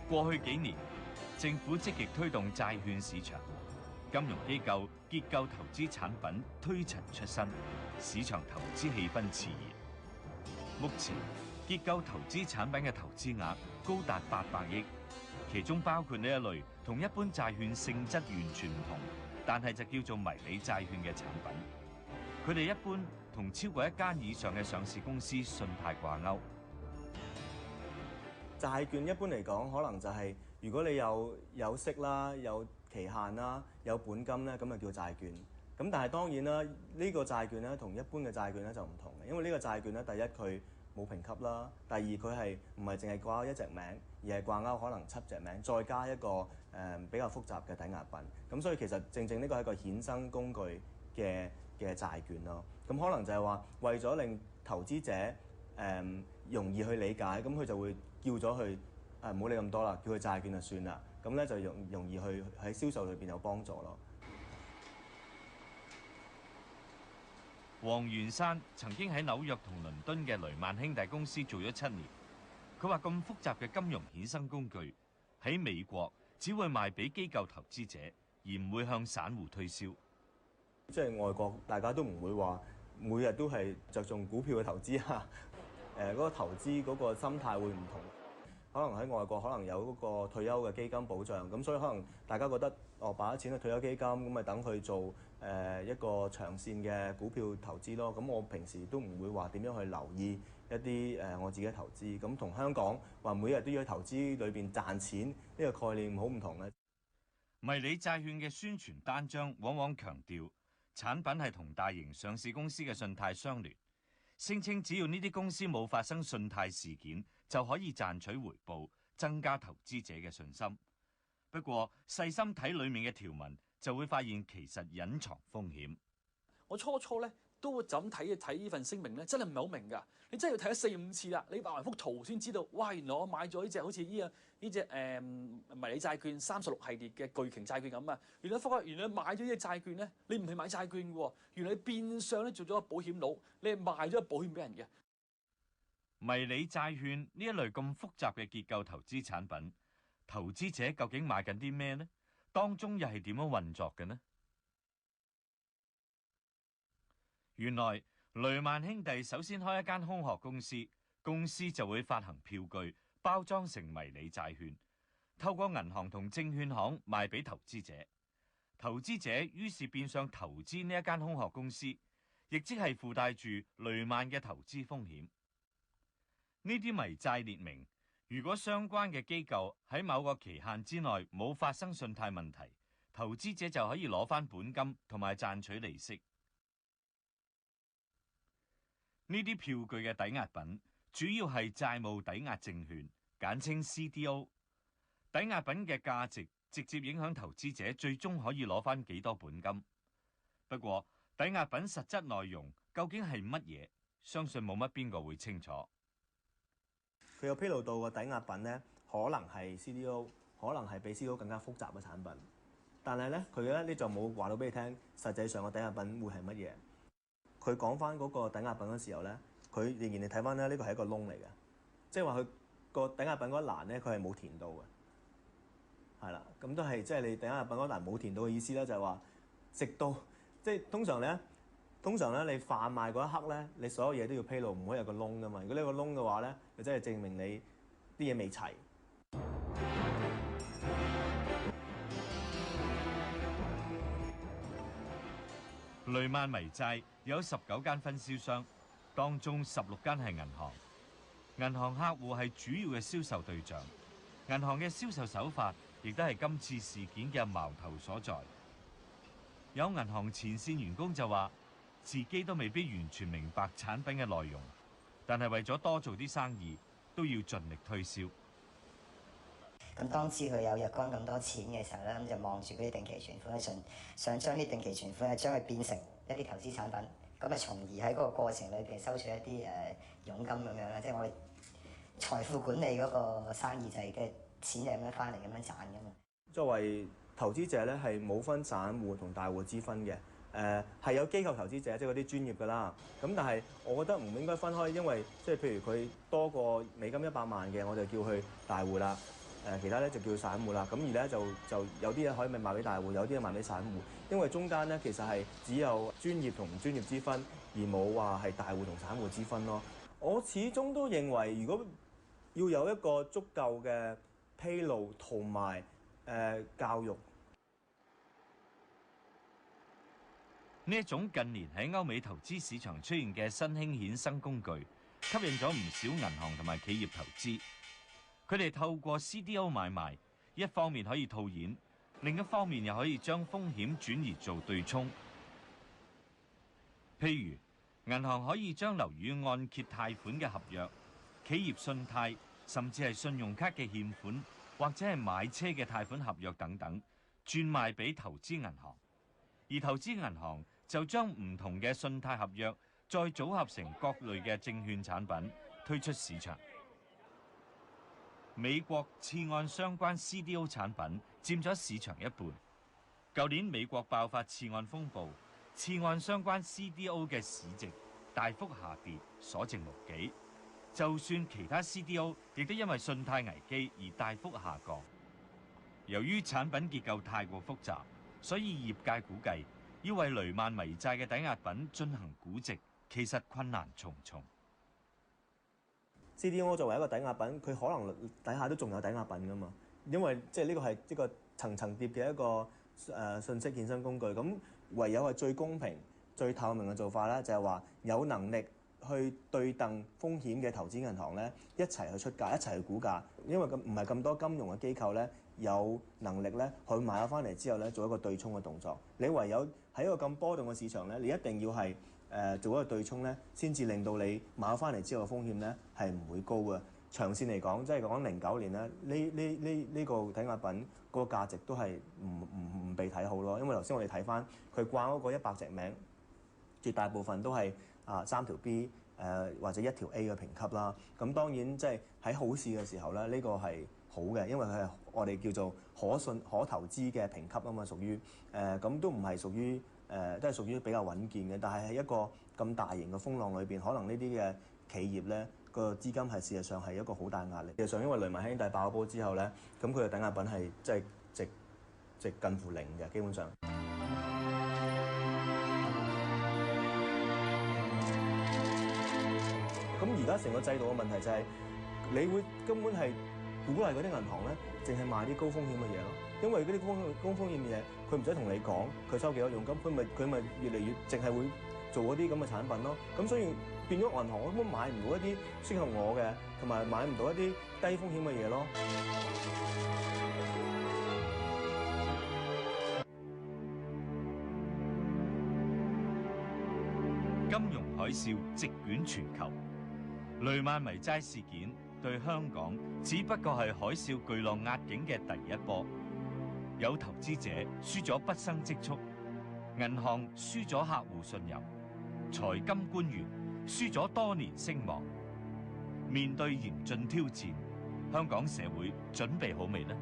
過去幾年，政府積極推動債券市場，金融機構結構投資產品推陳出新，市場投資氣氛熾熱。目前結構投資產品嘅投資額高達800億，其中包括呢一類同一般債券性質完全唔同，但係就叫做迷你債券嘅產品。佢哋一般同超過1間以上嘅上市公司信貸掛鈎。債券一般嚟講，可能就係如果你有息啦、有期限啦、有本金咧，咁就叫債券。咁但係當然啦，呢個債券咧同一般嘅債券咧就唔同嘅，因為呢個債券咧，第一佢冇評級啦，第二佢係唔係淨係掛鈎一隻名，而係掛鈎可能7隻名，再加一個比較複雜嘅抵押品。咁所以其實正正呢個係一個衍生工具嘅債券咯。咁可能就係話為咗令投資者容易去理解，咁佢就會叫咗佢唔好理咁多啦，叫佢債券就算啦。咁咧就容易去喺銷售裏邊有幫助咯。黃元山曾經喺紐約同倫敦嘅雷曼兄弟公司做咗7年。佢話咁複雜嘅金融衍生工具喺美國只會賣俾機構投資者，而唔會向散戶推銷。即係外國大家都唔會話每日都係着重股票嘅投資啊。嗰個投資嗰個心態會唔同。可能喺外國可能有嗰個退休嘅基金保障，咁所以可能大家覺得擺咗錢去退休基金，咁咪等佢做一個長線嘅股票投資咯。咁我平時都唔會話點樣去留意一啲我自己嘅投資。咁同香港話每日都要喺投資裏邊賺錢呢個概念好唔同咧。迷你債券嘅宣傳單張往往強調產品係同大型上市公司嘅信貸相聯，聲稱只要呢啲公司冇發生信貸事件，就可以賺取回報，增加投資者嘅信心。不過細心睇裡面嘅條文，就會發現其實隱藏風險。我初咧都會就咁睇呢份聲明咧，真係唔係好明㗎。你真係要睇咗4-5次啦，你畫埋幅圖先知道。哇！原來我買咗呢隻好似呢隻迷你債券36系列嘅巨型債券咁啊。原來買咗呢隻債券咧，你唔係買債券喎，原來你變相咧做咗個保險佬，你係賣咗個保險俾人嘅。迷你債券呢一類咁複雜嘅結構投資產品，投資者究竟買緊啲咩呢？當中又係點樣運作嘅呢？原來雷曼兄弟首先開一間空殼公司，公司就會發行票據，包裝成迷你債券，透過銀行同證券行賣俾投資者。投資者於是變相投資呢一間空殼公司，亦即係附帶住雷曼嘅投資風險。呢啲迷債列明，如果相關嘅機構喺某個期限之內冇發生信貸問題，投資者就可以攞返本金同埋賺取利息。呢啲票據嘅抵押品主要係債務抵押證券，簡稱 CDO。抵押品嘅價值直接影響投資者最終可以攞返幾多本金。不過，抵押品實質內容究竟係乜嘢，相信冇乜邊個會清楚。佢有披露到個抵押品咧，可能係 CDO， 可能係比 CDO 更加複雜嘅產品。但係咧，佢咧就冇話到俾你聽，實際上個抵押品會係乜嘢。佢講翻嗰個抵押品嘅時候咧，佢仍然你睇翻咧，呢個係一個窿嚟嘅，即係話佢個抵押品嗰一欄咧，佢係冇填到嘅，係啦，咁都係即係你抵押品嗰欄冇填到嘅意思咧，就係話直到即係通常咧你販賣嗰一刻咧，你所有嘢都要披露，唔可以有個窿噶嘛。如果呢個窿嘅話咧，就真係證明你啲嘢未齊。雷曼迷債有19間分銷商，當中16間係銀行。銀行客戶係主要嘅銷售對象，銀行嘅銷售手法亦都係今次事件嘅矛頭所在。有銀行前線員工就話，自己都未必完全明白產品嘅內容，但係為咗多做啲生意，都要盡力推銷。咁當知佢有若干咁多錢嘅時候咧，咁就望住嗰啲定期存款，想將啲定期存款將佢變成一啲投資產品，咁啊從而喺嗰個過程裏邊收取一啲佣金咁樣啦，即係我哋財富管理嗰個生意就係嘅錢就咁樣翻嚟咁樣賺噶嘛。作為投資者咧，係冇分散戶同大戶之分嘅，係有機構投資者，即係嗰啲專業噶啦。咁但係我覺得唔應該分開，因為即係譬如佢多過美金100萬嘅，我就叫佢大戶啦。其他咧就叫散戶啦。咁而咧就有啲嘢可以賣俾大戶，有啲嘢賣俾散戶。因為中間咧其實係只有專業同唔專業之分，而冇話係大戶同散戶之分咯。我始終都認為，如果要有一個足夠嘅披露同埋教育，呢一種近年喺歐美投資市場出現嘅新興衍生工具，吸引咗唔少銀行同埋企業投資。佢哋透過 CDO 買賣，一方面可以套現，另一方面又可以將風險轉移做對沖。譬如銀行可以將樓宇按揭貸款嘅合約、企業信貸，甚至係信用卡嘅欠款，或者係買車嘅貸款合約等等，轉賣俾投資銀行。而投資銀行就將唔同嘅信貸合約再組合成各類嘅證券產品推出市場。美國次按相關 CDO 產品佔咗市場一半。舊年美國爆發次按風暴，次按相關 CDO 嘅市值大幅下跌，所剩無幾。就算其他 CDO 亦都因為信貸危機而大幅下降。由於產品結構太過複雜，所以業界估計要為雷曼迷債嘅抵押品進行估值，其實困難重重。CDO 作為一個抵押品，佢可能底下都仲有抵押品噶嘛，因為即係呢個係一個層層疊嘅一個信息衍生工具。咁唯有係最公平、最透明嘅做法咧，就係話有能力去對等風險嘅投資銀行咧，一齊去出價，一齊去估價。因為唔係咁多金融嘅機構咧，有能力咧去買咗翻嚟之後咧，做一個對沖嘅動作。你唯有喺一個咁波動嘅市場咧，你一定要係做一個對沖咧，先至令到你買咗翻嚟之後嘅風險咧係唔會高嘅。長線嚟講，即係講09年咧，呢個抵押品個價值都係唔被睇好咯。因為頭先我哋睇翻佢掛嗰個100隻名，絕大部分都係3條 B 或者1條 A 嘅評級啦。咁當然即係喺好市嘅時候咧，呢個係好嘅，因為佢係我哋叫做可信可投資嘅評級啊嘛，屬於咁都唔係屬於都係屬於比較穩健嘅。但係喺一個咁大型嘅風浪裏邊，可能呢啲嘅企業咧個資金係事實上係一個好大壓力。事實上因為雷曼兄弟爆煲之後咧，咁佢嘅抵押品係即係值近乎零嘅，基本上。咁而家成個制度嘅問題就係，你會根本係鼓勵嗰啲銀行咧，淨係賣啲高風險嘅嘢咯。因為嗰啲高風險嘅嘢，佢唔使同你講佢收幾多佣金，佢咪越嚟越淨係會做嗰啲咁嘅產品咯。咁所以變咗銀行，我根本買唔到一啲適合我嘅，同埋買唔到一啲低風險嘅嘢咯。金融海嘯席捲全球，雷曼迷債事件對香港只不過係海嘯巨浪壓境嘅第一波。有投資者輸咗畢生積蓄，銀行輸咗客戶信任，財金官員輸咗多年聲望。面對嚴峻挑戰，香港社會準備好未呢？